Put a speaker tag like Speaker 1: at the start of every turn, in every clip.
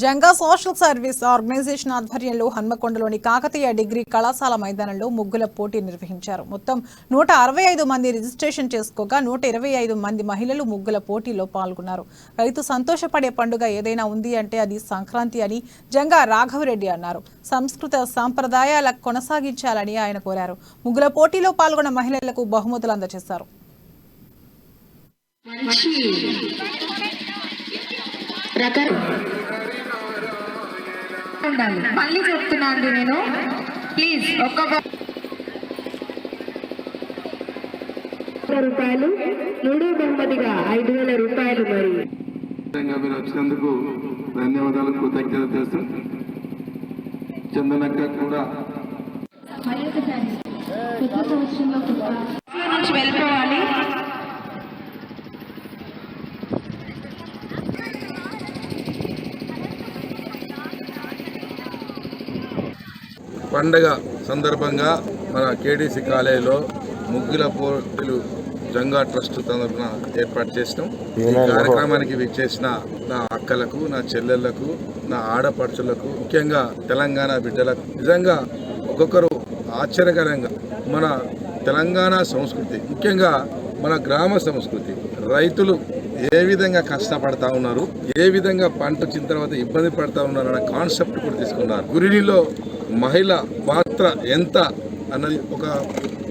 Speaker 1: Janga social service organisation ఆధ్వర్యంలో హన్మకొండలోని Kakatiya degree కళాశాల మైదానంలో ముగ్గుల పోటీ నిర్వహించారు. మొత్తం 165 మంది రిజిస్ట్రేషన్ చేసుకోగా 125 మంది మహిళలు ముగ్గుల పోటీలో పాల్గొన్నారు. రైతు సంతోషపడే పండుగ ఏదైనా ఉంది అంటే అది సంక్రాంతి అని జంగా రాఘవరెడ్డి అన్నారు. సంస్కృత సాంప్రదాయాల కొనసాగించాలని ఆయన కోరారు. ముగ్గుల పోటీలో పాల్గొన్న మహిళలకు బహుమతులు అందజేశారు.
Speaker 2: మళ్ళీ చెప్తున్నాను నేను, ప్లీజ్ ఒక్క రూపాయలు, మూడో బహుమతిగా 5,000 రూపాయలు. మరి
Speaker 3: మీరు వచ్చినందుకు ధన్యవాదాలు, కృతజ్ఞత చేస్తూ చందనక్క కూడా
Speaker 2: నుంచి వెళ్ళిపోవాలి.
Speaker 3: పండగ సందర్భంగా మన కేడీసీ కాలేజీలో ముగ్గుల పోటీలు జంగా ట్రస్ట్ తరఫున ఏర్పాటు చేసినాం. ఈ కార్యక్రమానికి విచ్చేసిన నా అక్కలకు, నా చెల్లెళ్లకు, నా ఆడపడుచులకు, ముఖ్యంగా తెలంగాణ బిడ్డలకు నిజంగా ఒక్కొక్కరు ఆశ్చర్యకరంగా మన తెలంగాణ సంస్కృతి, ముఖ్యంగా మన గ్రామ సంస్కృతి, రైతులు ఏ విధంగా కష్టపడతా ఉన్నారు, ఏ విధంగా పంట వచ్చిన తర్వాత ఇబ్బంది పడతా ఉన్నారు అన్న కాన్సెప్ట్ కూడా తీసుకున్నారు. గురినిలో మహిళ పాత్ర ఎంత అన్నది ఒక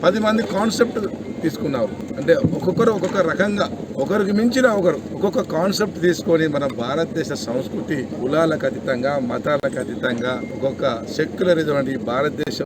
Speaker 3: 10 మంది కాన్సెప్ట్ తీసుకున్నారు. అంటే ఒక్కొక్కరు ఒక్కొక్క రకంగా, ఒకరికి మించిన ఒకరు ఒక్కొక్క కాన్సెప్ట్ తీసుకొని మన భారతదేశ సంస్కృతి కులాలకు అతీతంగా, మతాలకు అతీతంగా, ఒక్కొక్క సెక్యులరిజం అంటే భారతదేశం